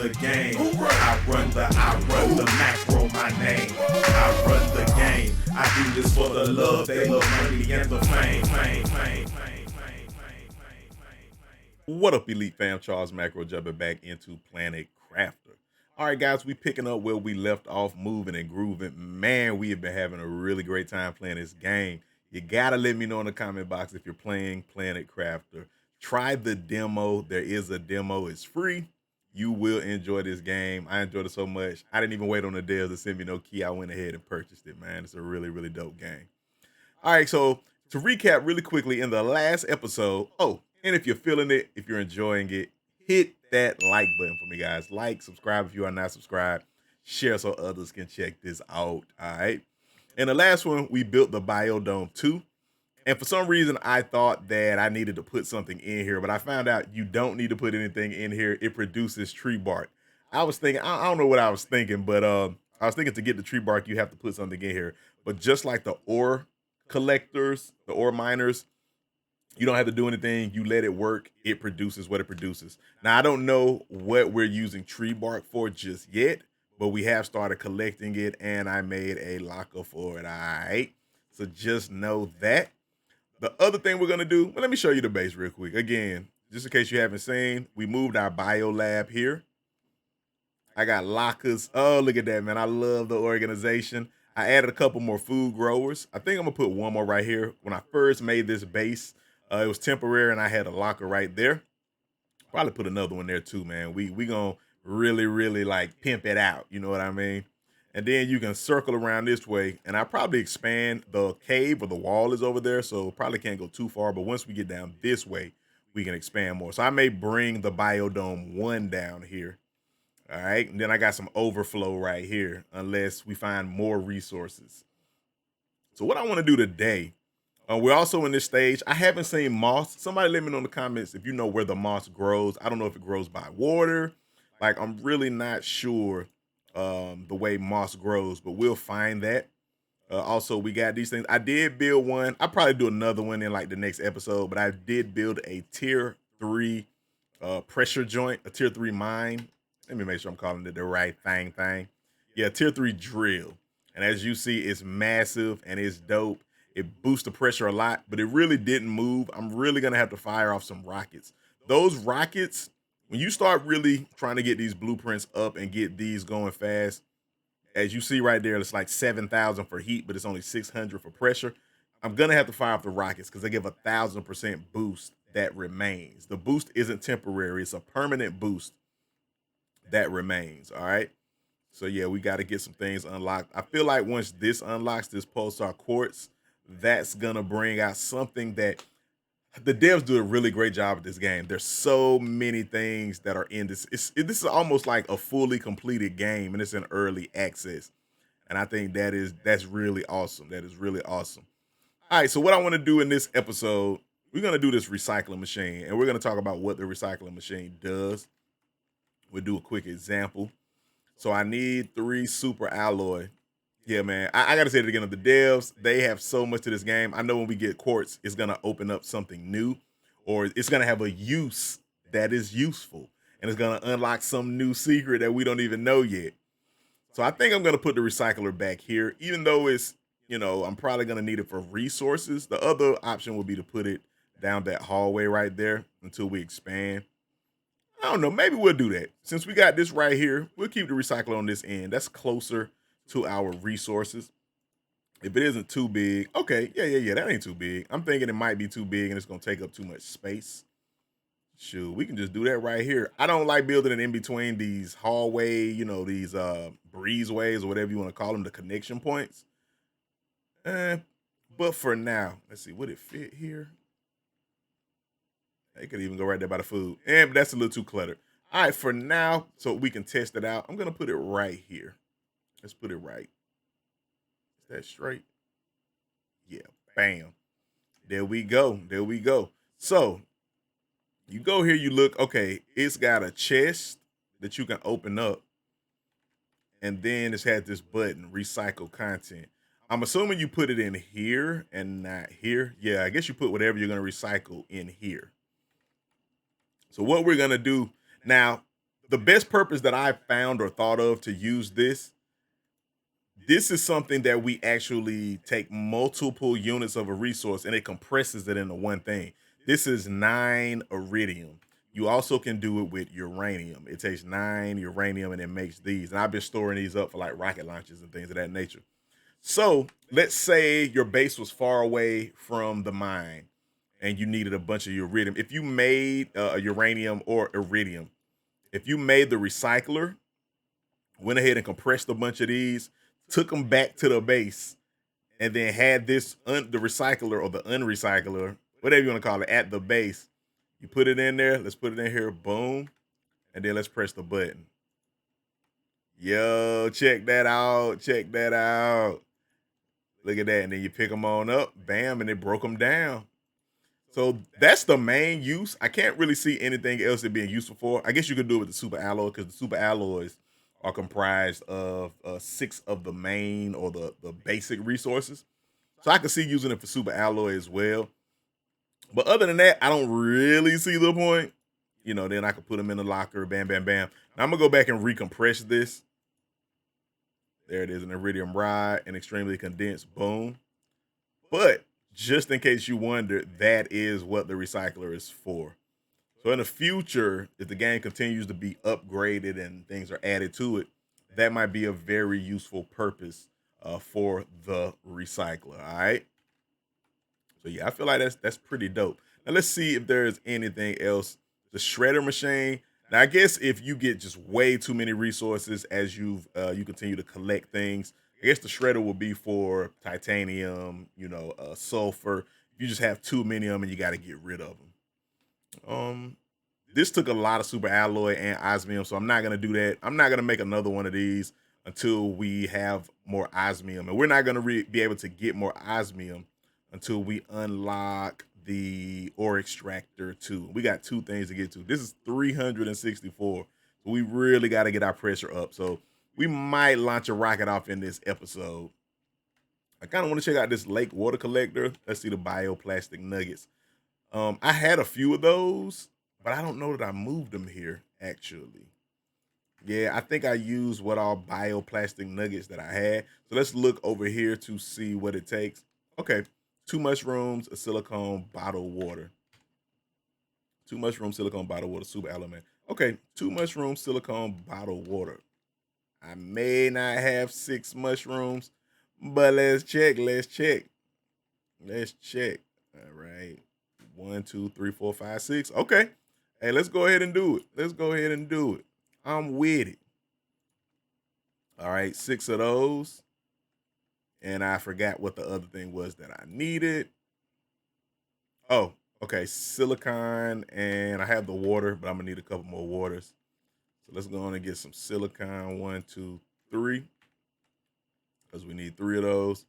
the game. I run the macro, my name. I run the game. I do this for the love, they love money and the fame. What up, Elite Fam? Charles Macro jumping back into Planet Crafter. All right, guys, we picking up where we left off, moving and grooving. Man, we have been having a really great time playing this game. You gotta let me know in the comment box if you're playing Planet Crafter. Try the demo. There is a demo. It's free. You will enjoy this game. I enjoyed it so much. I didn't even wait on the devs to send me no key. I went ahead and purchased it, man. It's a really, really dope game. All right, so to recap really quickly, in the last episode, and if you're feeling it, if you're enjoying it, hit that like button for me, guys. Like, subscribe if you are not subscribed, share so others can check this out, all right? In the last one, we built the Biodome 2, and for some reason, I thought that I needed to put something in here, but I found out you don't need to put anything in here. It produces tree bark. I was thinking, I don't know what I was thinking, but I was thinking to get the tree bark, you have to put something in here. But just like the ore collectors, the ore miners, you don't have to do anything. You let it work. It produces what it produces. Now, I don't know what we're using tree bark for just yet, but we have started collecting it, and I made a locker for it, all right? So just know that. The other thing we're going to do, well, let me show you the base real quick. Again, just in case you haven't seen, we moved our bio lab here. I got lockers. Oh, look at that, man. I love the organization. I added a couple more food growers. I think I'm going to put one more right here. When I first made this base, it was temporary, and I had a locker right there. Probably put another one there too, man. We going to really, really like pimp it out. You know what I mean? And then you can circle around this way, and I probably expand the cave, or the wall is over there, so probably can't go too far. But once we get down this way, we can expand more. So I may bring the Biodome 1 down here. All right, and then I got some overflow right here, unless we find more resources. So what I want to do today, we're also in this stage. I haven't seen moss. Somebody let me know in the comments if you know where the moss grows. I don't know if it grows by water. Like, I'm really not sure the way moss grows, but we'll find that. Also, we got these things. I did build one. I'll probably do another one in like the next episode, but I did build a tier 3 pressure joint, a tier 3 mine. Let me make sure I'm calling it the right thing. Yeah, tier 3 drill. And as you see, it's massive and it's dope. It boosts the pressure a lot, but it really didn't move. I'm really going to have to fire off some rockets. Those rockets, when you start really trying to get these blueprints up and get these going fast, as you see right there, it's like 7,000 for heat, but it's only 600 for pressure. I'm going to have to fire off the rockets because they give 1,000% boost that remains. The boost isn't temporary. It's a permanent boost that remains, all right? So, yeah, we got to get some things unlocked. I feel like once this unlocks, this pulsar quartz, that's going to bring out something that the devs do a really great job with this game. There's so many things that are in this. This is almost like a fully completed game, and it's in early access. And I think that's really awesome. That is really awesome. All right, so what I want to do in this episode, we're going to do this recycling machine, and we're going to talk about what the recycling machine does. We'll do a quick example. So I need 3 super alloy. Yeah, man, I got to say it again. The devs, they have so much to this game. I know when we get quartz, it's going to open up something new, or it's going to have a use that is useful, and it's going to unlock some new secret that we don't even know yet. So I think I'm going to put the recycler back here, even though it's, I'm probably going to need it for resources. The other option would be to put it down that hallway right there until we expand. I don't know. Maybe we'll do that. Since we got this right here, we'll keep the recycler on this end. That's closer to our resources. If it isn't too big, okay, yeah, that ain't too big. I'm thinking it might be too big and it's going to take up too much space. Shoot, we can just do that right here. I don't like building it in between these hallway, these breezeways or whatever you want to call them, the connection points. But for now, let's see, would it fit here? It could even go right there by the food. But that's a little too cluttered. All right, for now, so we can test it out, I'm going to put it right here. Let's put it right. Is that straight? Yeah, bam. There we go. So you go here, you look, okay, it's got a chest that you can open up. And then it's had this button, recycle content. I'm assuming you put it in here and not here. Yeah, I guess you put whatever you're going to recycle in here. So what we're going to do now, the best purpose that I found or thought of to use this is something that we actually take multiple units of a resource and it compresses it into one thing. This is 9 iridium. You also can do it with uranium. It takes 9 uranium and it makes these. And I've been storing these up for like rocket launches and things of that nature. So let's say your base was far away from the mine and you needed a bunch of iridium. If you made a uranium or iridium, if you made the recycler, went ahead and compressed a bunch of these, took them back to the base, and then had the recycler or the unrecycler, whatever you want to call it, at the base. You put it in there. Let's put it in here. Boom. And then let's press the button. Yo, check that out. Check that out. Look at that. And then you pick them on up. Bam. And it broke them down. So that's the main use. I can't really see anything else it being useful for. I guess you could do it with the super alloy because the super alloys are comprised of 6 of the main or the basic resources. So I could see using it for super alloy as well. But other than that, I don't really see the point. You know, then I could put them in the locker. Bam, bam, bam. Now I'm going to go back and recompress this. There it is, an iridium rod, an extremely condensed. Boom. But just in case you wonder, that is what the recycler is for. So in the future, if the game continues to be upgraded and things are added to it, that might be a very useful purpose for the recycler. All right. So yeah, I feel like that's pretty dope. Now let's see if there's anything else. The shredder machine. Now I guess if you get just way too many resources as you continue to collect things, I guess the shredder will be for titanium, sulfur. If you just have too many of them and you got to get rid of them. This took a lot of super alloy and osmium, so I'm not gonna do that. I'm not gonna make another one of these until we have more osmium, and we're not gonna be able to get more osmium until we unlock the ore extractor 2. We got 2 things to get to. This is 364, so we really got to get our pressure up. So we might launch a rocket off in this episode. I kind of want to check out this lake water collector. Let's see the bioplastic nuggets. I had a few of those, but I don't know that I moved them here, actually. Yeah, I think I used what all bioplastic nuggets that I had. So let's look over here to see what it takes. Okay, 2 mushrooms, a silicone, bottled water. 2 mushrooms, silicone, bottled water, super element. Okay, 2 mushrooms, silicone, bottled water. I may not have 6 mushrooms, but let's check. Let's check. All right. 1, 2, 3, 4, 5, 6. Okay. Hey, let's go ahead and do it. I'm with it. All right, 6 of those. And I forgot what the other thing was that I needed. Oh, okay. Silicon, and I have the water, but I'm gonna need a couple more waters. So let's go on and get some silicon. 1, 2, 3. Because we need 3 of those.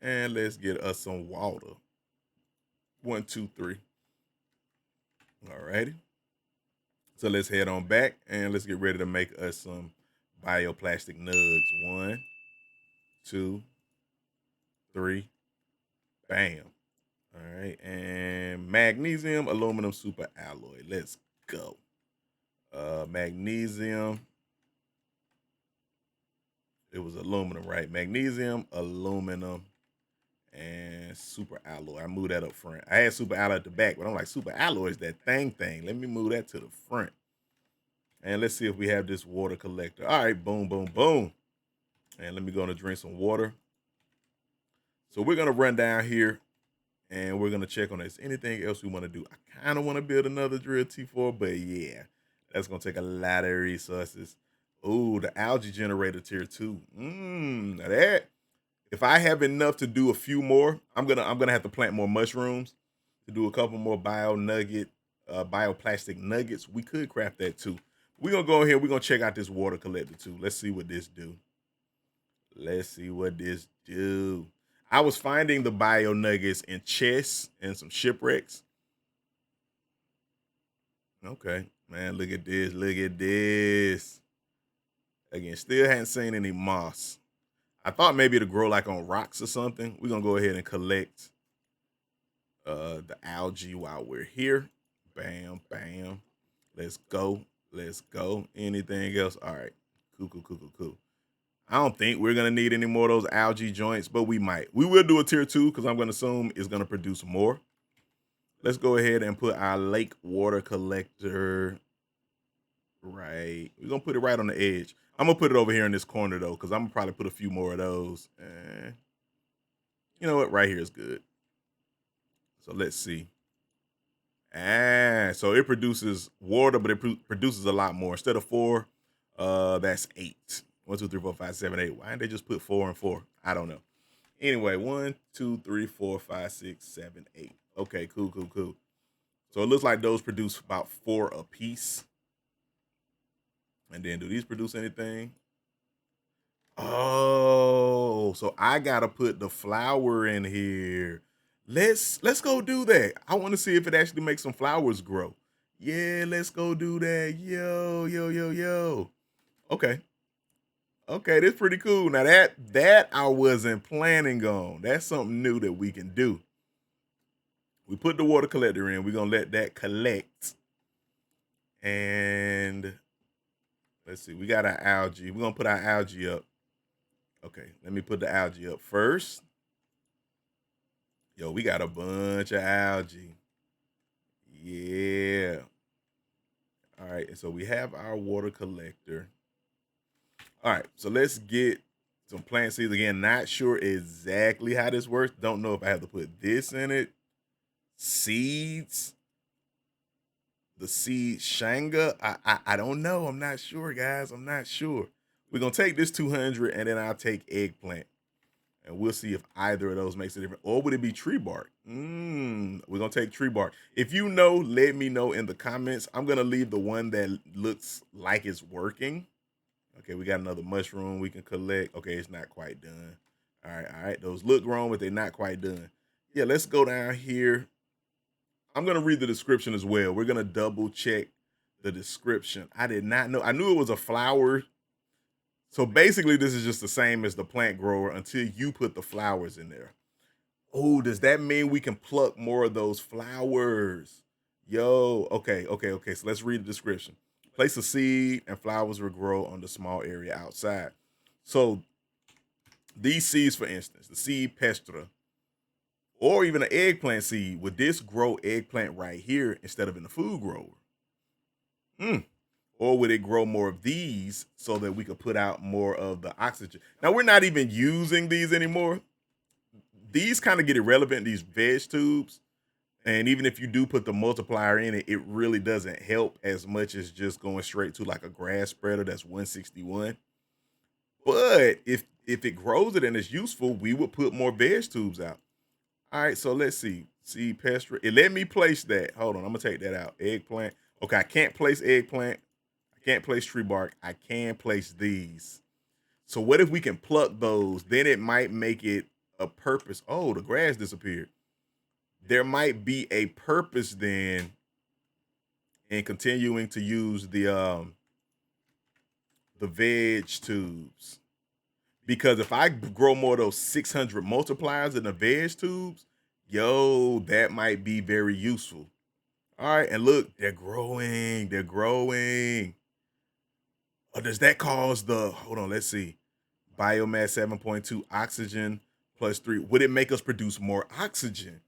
And let's get us some water. 1, 2, 3. All righty. So let's head on back and let's get ready to make us some bioplastic nugs. 1, 2, 3. Bam. All right. And magnesium, aluminum, super alloy. Let's go. Magnesium. It was aluminum, right? Magnesium, aluminum, and super alloy. I moved that up front. I had super alloy at the back, but I'm like, super alloy is that thing. Let me move that to the front. And let's see if we have this water collector. All right, boom, boom, boom. And let me go and drink some water. So we're going to run down here and we're going to check on this. Anything else we want to do? I kind of want to build another drill T4, but yeah, that's going to take a lot of resources. Ooh, the algae generator tier 2. Now that, if I have enough to do a few more, I'm gonna have to plant more mushrooms to do a couple more bioplastic nuggets. We could craft that too. We're gonna go ahead, we're gonna check out this water collector too. Let's see what this do. I was finding the bio nuggets in chests and some shipwrecks. Okay, man, look at this. Again, still hadn't seen any moss. I thought maybe it'll grow like on rocks or something. We're gonna go ahead and collect the algae while we're here. Bam, bam. Let's go. Let's go. Anything else? All right. Cool. I don't think we're gonna need any more of those algae joints, but we might. We will do a tier 2 because I'm gonna assume it's gonna produce more. Let's go ahead and put our lake water collector right. We're gonna put it right on the edge. I'm gonna put it over here in this corner though, because I'm gonna probably put a few more of those. And you know what? Right here is good. So let's see. So it produces water, but it produces a lot more. Instead of 4, that's 8. 1, 2, 3, 4, 5, 7, 8. Why didn't they just put 4 and 4? I don't know. Anyway, 1, 2, 3, 4, 5, 6, 7, 8. Okay, cool. So it looks like those produce about 4 a piece. And then do these produce anything? Oh, so I gotta put the flower in here. Let's go do that. I want to see if it actually makes some flowers grow. Yeah, let's go do that. Yo. Okay. Okay, that's pretty cool. Now that I wasn't planning on. That's something new that we can do. We put the water collector in. We're gonna let that collect. And let's see, we got our algae. We're gonna put our algae up. Okay, let me put the algae up first. Yo, we got a bunch of algae. Yeah. All right, and so we have our water collector. All right, so let's get some plant seeds again. Not sure exactly how this works. Don't know if I have to put this in it. Seeds. The seed shanga. I don't know. I'm not sure, guys. I'm not sure. We're gonna take this 200 and then I'll take eggplant. And we'll see if either of those makes a difference. Or would it be tree bark? We're gonna take tree bark. If you know, let me know in the comments. I'm gonna leave the one that looks like it's working. Okay, we got another mushroom we can collect. Okay, it's not quite done. All right. Those look wrong, but they're not quite done. Yeah, let's go down here. I'm gonna read the description as well. We're gonna double check the description. I did not know. I knew it was a flower. So basically, this is just the same as the plant grower until you put the flowers in there. Oh, does that mean we can pluck more of those flowers? Yo, okay. So let's read the description. Place a seed and flowers will grow on the small area outside. So these seeds, for instance, the seed pestra, or even an eggplant seed, would this grow eggplant right here instead of in the food grower? Or would it grow more of these so that we could put out more of the oxygen? Now, we're not even using these anymore. These kind of get irrelevant, these veg tubes. And even if you do put the multiplier in it, it really doesn't help as much as just going straight to like a grass spreader that's 161. But if it grows it and it's useful, we would put more veg tubes out. All right, so let's see. Seed pestra. It let me place that. Hold on, I'm gonna take that out. Eggplant. Okay, I can't place eggplant. I can't place tree bark. I can place these. So what if we can pluck those? Then it might make it a purpose. Oh, the grass disappeared. There might be a purpose then in continuing to use the veg tubes. Because if I grow more of those 600 multipliers in the veg tubes, yo, that might be very useful. All right, and look, they're growing. Or does that cause hold on, let's see. Biomass 7.2, oxygen plus 3. Would it make us produce more oxygen?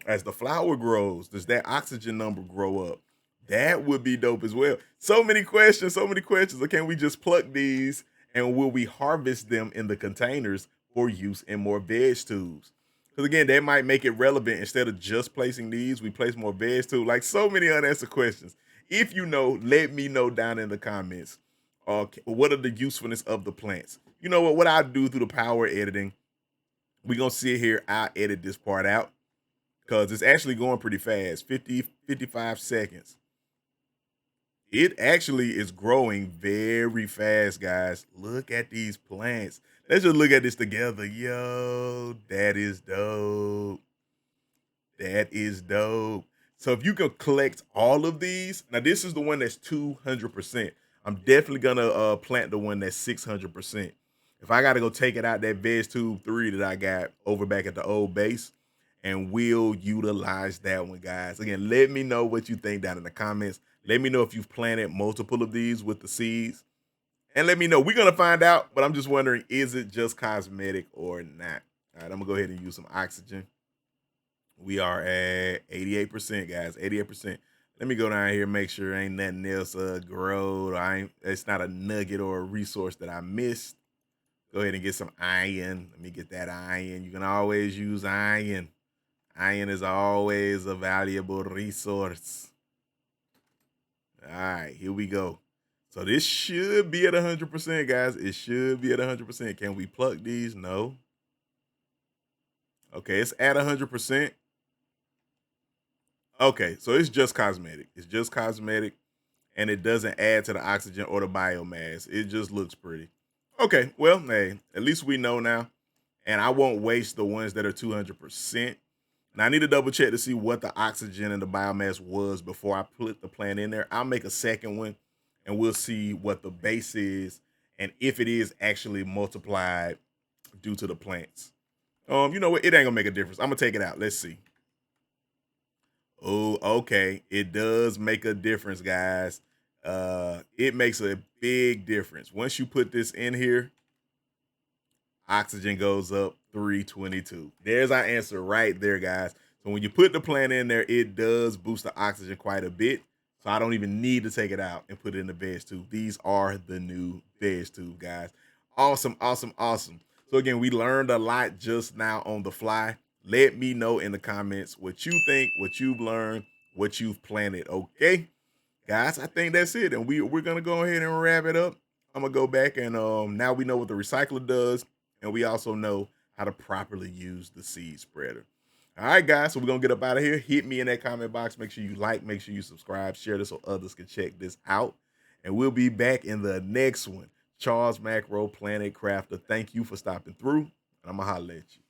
As the flower grows, does that oxygen number grow up? That would be dope as well. So many questions. Or can we just pluck these and will we harvest them in the containers for use in more veg tubes? Because again, that might make it relevant. Instead of just placing these, we place more veg tubes. Like so many unanswered questions. If you know, let me know down in the comments. What are the usefulness of the plants? You know what I do through the power editing, we're going to sit here. I'll edit this part out because it's actually going pretty fast. 55 seconds. It actually is growing very fast, guys. Look at these plants. Let's just look at this together. Yo, that is dope. So if you can collect all of these, now this is the one that's 200%. I'm definitely gonna plant the one that's 600%. If I gotta go take it out that veg tube 3 that I got over back at the old base, and we'll utilize that one, guys. Again, let me know what you think down in the comments. Let me know if you've planted multiple of these with the seeds. And let me know. We're going to find out, but I'm just wondering, is it just cosmetic or not? All right, I'm going to go ahead and use some oxygen. We are at 88%, guys, 88%. Let me go down here and make sure ain't nothing else growed. It's not a nugget or a resource that I missed. Go ahead and get some iron. Let me get that iron. You can always use iron. Iron is always a valuable resource. All right, here we go. So this should be at 100%, guys. It should be at 100%. Can we pluck these? No. Okay, it's at 100%. Okay, so it's just cosmetic. It's just cosmetic, and it doesn't add to the oxygen or the biomass. It just looks pretty. Okay, well, hey, at least we know now, and I won't waste the ones that are 200%. Now, I need to double check to see what the oxygen and the biomass was before I put the plant in there. I'll make a second one, and we'll see what the base is and if it is actually multiplied due to the plants. You know what? It ain't gonna make a difference. I'm gonna take it out. Let's see. Oh, okay. It does make a difference, guys. It makes a big difference. Once you put this in here, oxygen goes up 322. There's our answer right there, guys. So when you put the plant in there, it does boost the oxygen quite a bit. So I don't even need to take it out and put it in the veg tube. These are the new veg tube, guys. Awesome, awesome, awesome. So again, we learned a lot just now on the fly. Let me know in the comments what you think, what you've learned, what you've planted, okay? Guys, I think that's it. And we're going to go ahead and wrap it up. I'm going to go back and now we know what the recycler does. And we also know how to properly use the seed spreader. All right, guys, so we're going to get up out of here. Hit me in that comment box. Make sure you like, make sure you subscribe, share this so others can check this out. And we'll be back in the next one. Charles Macro, Planet Crafter. Thank you for stopping through. And I'm going to holler at you.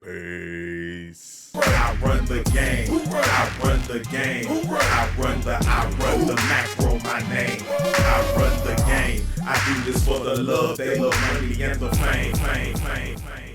Peace. I run the game. I run the game. I run the macro, my name. I run the game. I do this for the love, they love money and the fame.